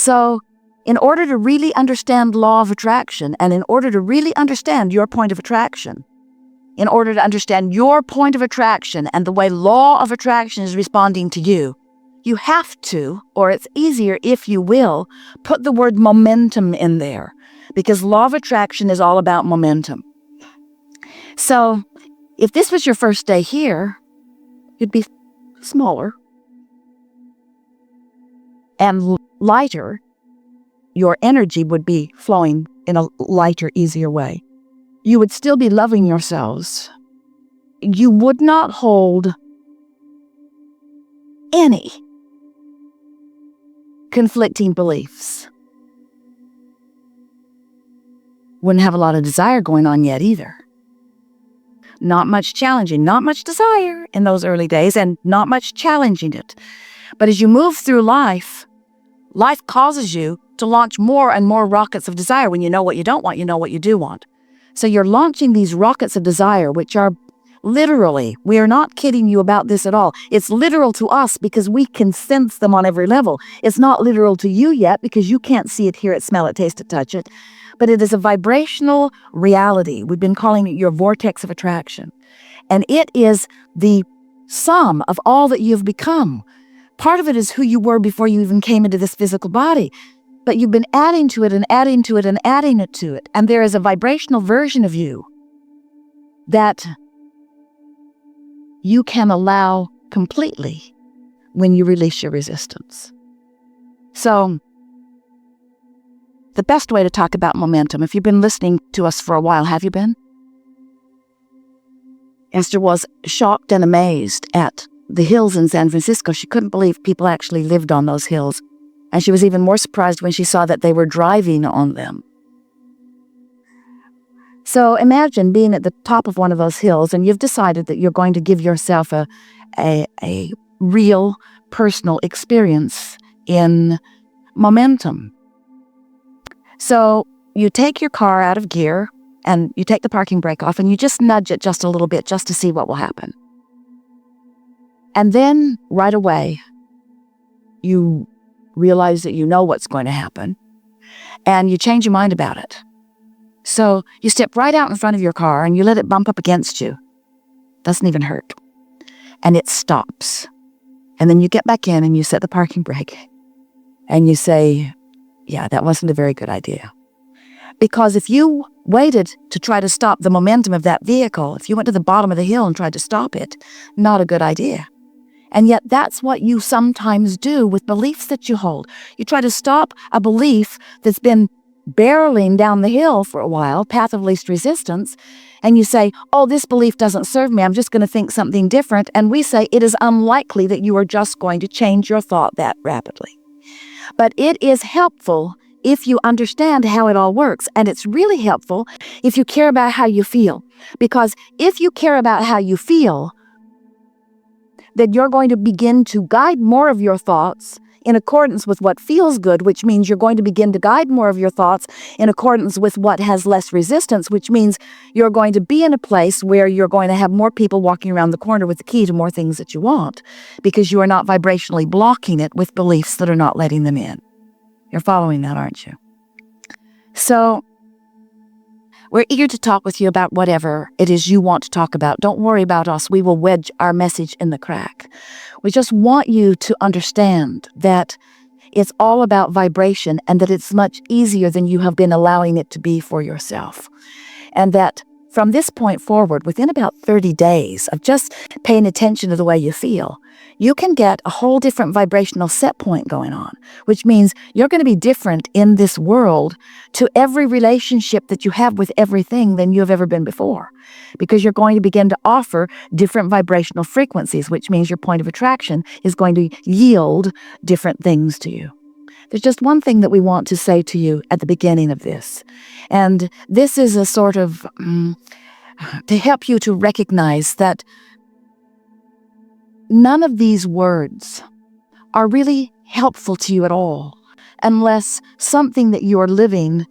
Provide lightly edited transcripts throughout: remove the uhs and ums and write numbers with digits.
So in order to really understand law of attraction, and in order to really understand your point of attraction, in order to understand your point of attraction and the way law of attraction is responding to you, you have to, or it's easier if you will, put the word momentum in there, because law of attraction is all about momentum. So if this was your first day here, you'd be smaller and lighter. Your energy would be flowing in a lighter, easier way. You would still be loving yourselves. You would not hold any conflicting beliefs. Wouldn't have a lot of desire going on yet either. Not much challenging, not much desire in those early days, and not much challenging it. But as you move through life, life causes you to launch more and more rockets of desire. When you know what you don't want, you know what you do want. So you're launching these rockets of desire, which are literally, we are not kidding you about this at all. It's literal to us because we can sense them on every level. It's not literal to you yet because you can't see it, hear it, smell it, taste it, touch it. But it is a vibrational reality. We've been calling it your vortex of attraction. And it is the sum of all that you've become. Part of it is who you were before you even came into this physical body. But you've been adding to it and adding to it and adding it to it. And there is a vibrational version of you that you can allow completely when you release your resistance. So, the best way to talk about momentum, if you've been listening to us for a while, have you been? Esther was shocked and amazed at the hills in San Francisco. She couldn't believe people actually lived on those hills. And she was even more surprised when she saw that they were driving on them. So imagine being at the top of one of those hills and you've decided that you're going to give yourself a real personal experience in momentum. So you take your car out of gear and you take the parking brake off and you just nudge it just a little bit just to see what will happen. And then right away, you realize that you know what's going to happen and you change your mind about it. So you step right out in front of your car and you let it bump up against you. Doesn't even hurt. And it stops. And then you get back in and you set the parking brake. And you say, yeah, that wasn't a very good idea. Because if you waited to try to stop the momentum of that vehicle, if you went to the bottom of the hill and tried to stop it, not a good idea. And yet that's what you sometimes do with beliefs that you hold. You try to stop a belief that's been barreling down the hill for a while, path of least resistance, and you say, oh, this belief doesn't serve me, I'm just going to think something different. And we say it is unlikely that you are just going to change your thought that rapidly. But it is helpful if you understand how it all works. And it's really helpful if you care about how you feel. Because if you care about how you feel, then you're going to begin to guide more of your thoughts in accordance with what feels good, which means you're going to begin to guide more of your thoughts in accordance with what has less resistance, which means you're going to be in a place where you're going to have more people walking around the corner with the key to more things that you want, because you are not vibrationally blocking it with beliefs that are not letting them in. You're following that, aren't you? So, we're eager to talk with you about whatever it is you want to talk about. Don't worry about us. We will wedge our message in the crack. We just want you to understand that it's all about vibration and that it's much easier than you have been allowing it to be for yourself. And that from this point forward, within about 30 days of just paying attention to the way you feel, you can get a whole different vibrational set point going on, which means you're going to be different in this world to every relationship that you have with everything than you have ever been before, because you're going to begin to offer different vibrational frequencies, which means your point of attraction is going to yield different things to you. There's just one thing that we want to say to you at the beginning of this, and this is a sort of to help you to recognize that none of these words are really helpful to you at all unless something that you're living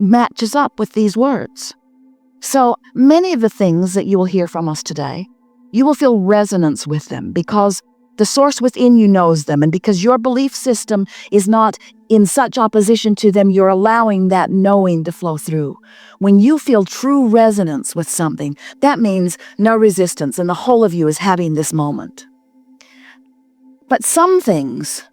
matches up with these words. So many of the things that you will hear from us today, you will feel resonance with them because The source within you knows them, and because your belief system is not in such opposition to them, you're allowing that knowing to flow through. When you feel true resonance with something, that means no resistance, and the whole of you is having this moment. But some things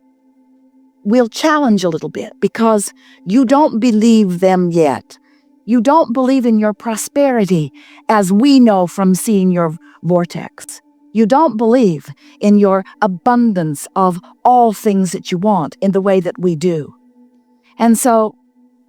will challenge a little bit because you don't believe them yet. You don't believe in your prosperity, as we know from seeing your vortex. You don't believe in your abundance of all things that you want in the way that we do. And so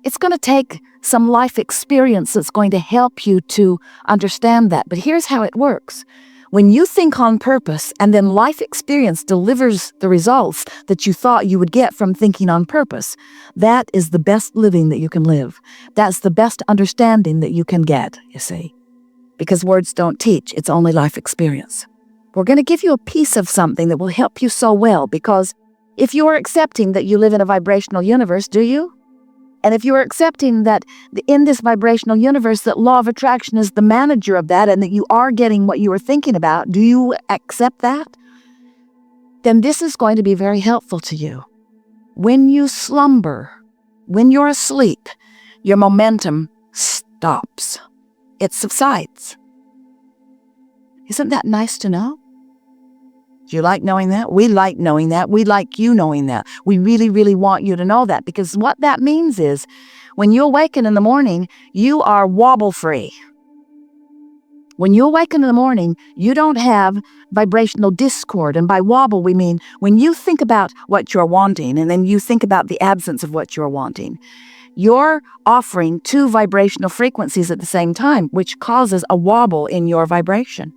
it's going to take some life experience that's going to help you to understand that. But here's how it works. When you think on purpose and then life experience delivers the results that you thought you would get from thinking on purpose, that is the best living that you can live. That's the best understanding that you can get, you see. Because words don't teach, it's only life experience. We're going to give you a piece of something that will help you so well, because if you are accepting that you live in a vibrational universe, do you? And if you are accepting that in this vibrational universe that law of attraction is the manager of that and that you are getting what you are thinking about, do you accept that? Then this is going to be very helpful to you. When you slumber, when you're asleep, your momentum stops. It subsides. Isn't that nice to know? Do you like knowing that? We like knowing that. We like you knowing that. We really, really want you to know that, because what that means is when you awaken in the morning, you are wobble-free. When you awaken in the morning, you don't have vibrational discord. And by wobble, we mean when you think about what you're wanting and then you think about the absence of what you're wanting, you're offering two vibrational frequencies at the same time, which causes a wobble in your vibration.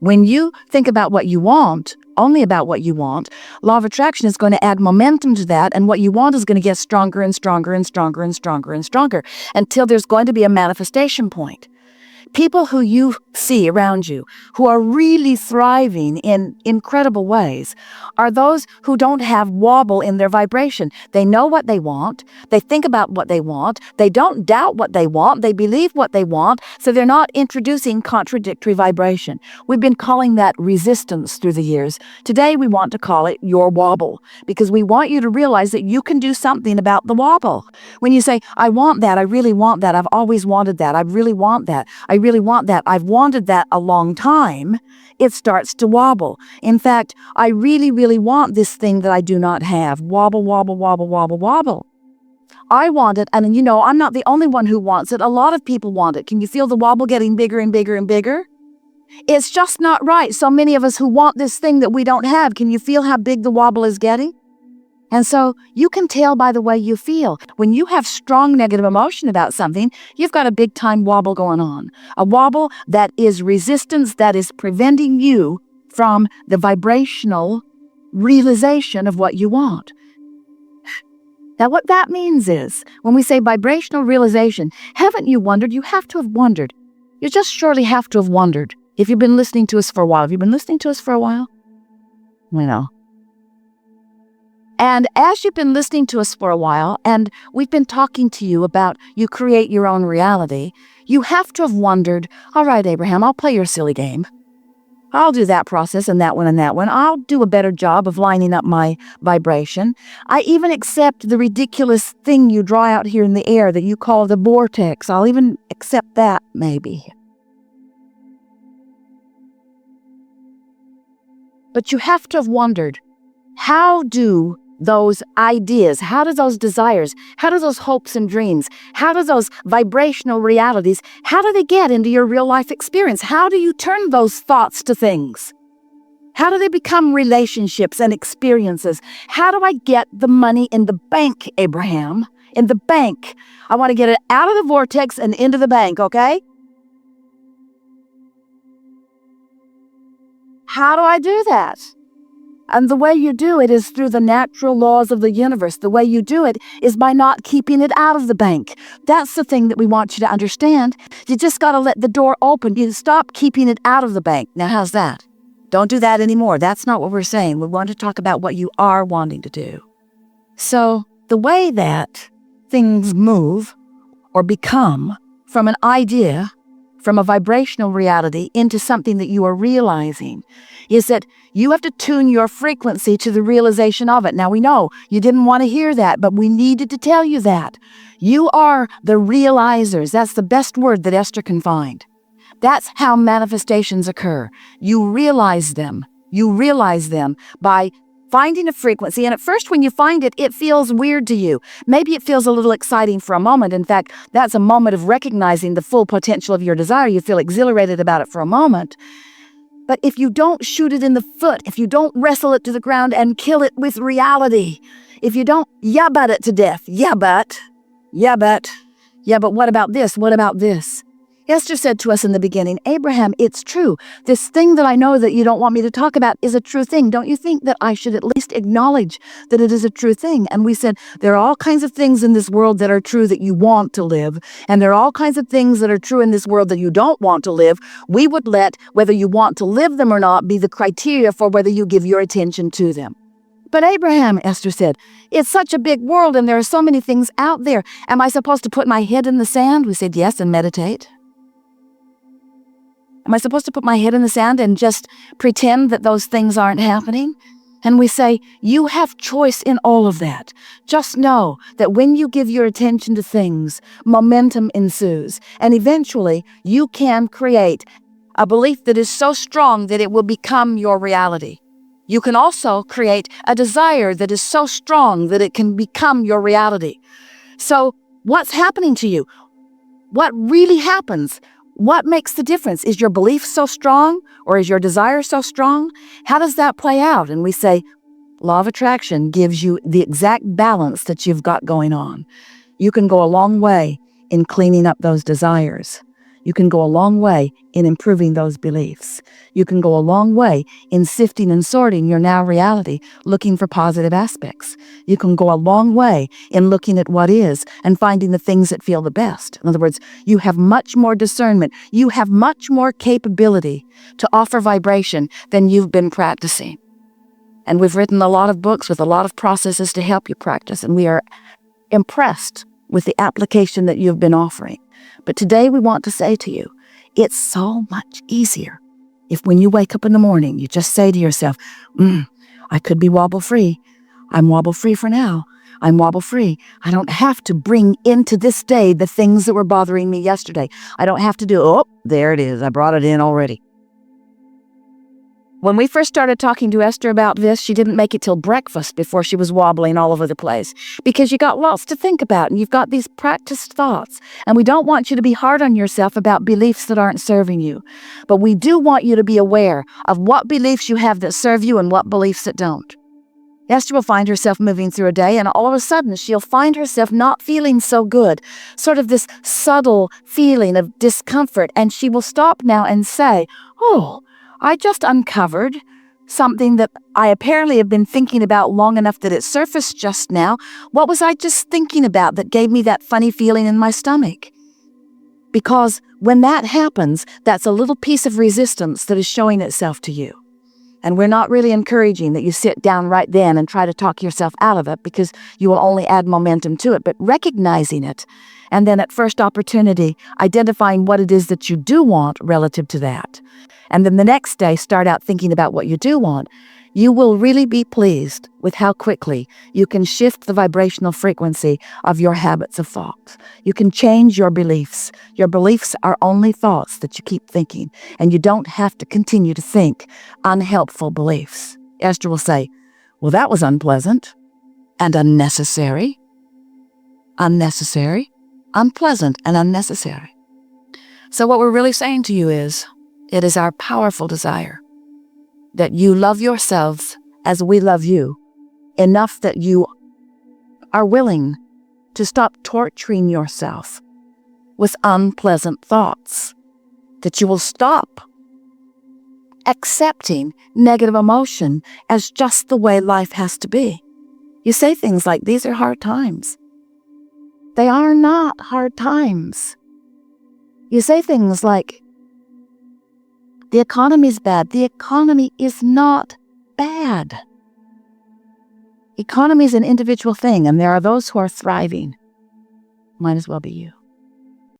When you think about what you want, only about what you want, law of attraction is going to add momentum to that, and what you want is going to get stronger and stronger and stronger and stronger and stronger until there's going to be a manifestation point. People who you see around you who are really thriving in incredible ways are those who don't have wobble in their vibration. They know what they want. They think about what they want. They don't doubt what they want. They believe what they want. So they're not introducing contradictory vibration. We've been calling that resistance through the years. Today we want to call it your wobble, because we want you to realize that you can do something about the wobble. When you say, I want that, I really want that, I've always wanted that, I really want that, I really want that, I've wanted that a long time, it starts to wobble. In fact, I really, really want this thing that I do not have. Wobble, wobble, wobble, wobble, wobble. I want it, and I'm not the only one who wants it. A lot of people want it. Can you feel the wobble getting bigger and bigger and bigger? It's just not right. So many of us who want this thing that we don't have, can you feel how big the wobble is getting? And so you can tell by the way you feel. When you have strong negative emotion about something, you've got a big time wobble going on. A wobble that is resistance, that is preventing you from the vibrational realization of what you want. Now what that means is, when we say vibrational realization, haven't you wondered? You have to have wondered. You just surely have to have wondered. If you've been listening to us for a while. Have you been listening to us for a while? And as you've been listening to us for a while, and we've been talking to you about you create your own reality, you have to have wondered, all right, Abraham, I'll play your silly game. I'll do that process and that one and that one. I'll do a better job of lining up my vibration. I even accept the ridiculous thing you draw out here in the air that you call the vortex. I'll even accept that, maybe. But you have to have wondered, how do those ideas, how do those desires, how do those hopes and dreams, how do those vibrational realities, how do they get into your real life experience? How do you turn those thoughts to things? How do they become relationships and experiences? How do I get the money in the bank, Abraham? In the bank. I want to get it out of the vortex and into the bank, okay? How do I do that? And the way you do it is through the natural laws of the universe. The way you do it is by not keeping it out of the bank. That's the thing that we want you to understand. You just got to let the door open. You stop keeping it out of the bank. Now, how's that? Don't do that anymore. That's not what we're saying. We want to talk about what you are wanting to do. So the way that things move or become from an idea, from a vibrational reality into something that you are realizing is that you have to tune your frequency to the realization of it. Now, we know you didn't want to hear that, but we needed to tell you that. You are the realizers. That's the best word that Esther can find. That's how manifestations occur. You realize them. You realize them by finding a frequency. And at first, when you find it, it feels weird to you. Maybe it feels a little exciting for a moment. In fact, that's a moment of recognizing the full potential of your desire. You feel exhilarated about it for a moment. But if you don't shoot it in the foot, if you don't wrestle it to the ground and kill it with reality, if you don't but it to death, but what about this? What about this? Esther said to us in the beginning, Abraham, it's true. This thing that I know that you don't want me to talk about is a true thing. Don't you think that I should at least acknowledge that it is a true thing? And we said, there are all kinds of things in this world that are true that you want to live. And there are all kinds of things that are true in this world that you don't want to live. We would let whether you want to live them or not be the criteria for whether you give your attention to them. But Abraham, Esther said, it's such a big world and there are so many things out there. Am I supposed to put my head in the sand? We said, yes, and meditate. Am I supposed to put my head in the sand and just pretend that those things aren't happening? And we say, you have choice in all of that. Just know that when you give your attention to things, momentum ensues. And eventually, you can create a belief that is so strong that it will become your reality. You can also create a desire that is so strong that it can become your reality. So what's happening to you? What really happens? What makes the difference? Is your belief so strong or is your desire so strong? How does that play out? And we say, law of attraction gives you the exact balance that you've got going on. You can go a long way in cleaning up those desires. You can go a long way in improving those beliefs. You can go a long way in sifting and sorting your now reality, looking for positive aspects. You can go a long way in looking at what is and finding the things that feel the best. In other words, you have much more discernment. You have much more capability to offer vibration than you've been practicing. And we've written a lot of books with a lot of processes to help you practice, and we are impressed with the application that you've been offering. But today we want to say to you, it's so much easier if when you wake up in the morning, you just say to yourself, I could be wobble-free. I'm wobble-free for now. I'm wobble-free. I don't have to bring into this day the things that were bothering me yesterday. I don't have to do, there it is. I brought it in already. When we first started talking to Esther about this, she didn't make it till breakfast before she was wobbling all over the place because you got lots to think about and you've got these practiced thoughts. And we don't want you to be hard on yourself about beliefs that aren't serving you. But we do want you to be aware of what beliefs you have that serve you and what beliefs that don't. Esther will find herself moving through a day and all of a sudden she'll find herself not feeling so good, sort of this subtle feeling of discomfort. And she will stop now and say, I just uncovered something that I apparently have been thinking about long enough that it surfaced just now. What was I just thinking about that gave me that funny feeling in my stomach? Because when that happens, that's a little piece of resistance that is showing itself to you. And we're not really encouraging that you sit down right then and try to talk yourself out of it because you will only add momentum to it, but recognizing it. And then at first opportunity, identifying what it is that you do want relative to that. And then the next day, start out thinking about what you do want. You will really be pleased with how quickly you can shift the vibrational frequency of your habits of thought. You can change your beliefs. Your beliefs are only thoughts that you keep thinking, and you don't have to continue to think unhelpful beliefs. Esther will say, well, that was unpleasant and unnecessary. Unnecessary, unpleasant, and unnecessary. So what we're really saying to you is, it is our powerful desire that you love yourselves as we love you, enough that you are willing to stop torturing yourself with unpleasant thoughts, that you will stop accepting negative emotion as just the way life has to be. You say things like, these are hard times. They are not hard times. You say things like, the economy is bad. The economy is not bad. Economy is an individual thing, and there are those who are thriving. Might as well be you.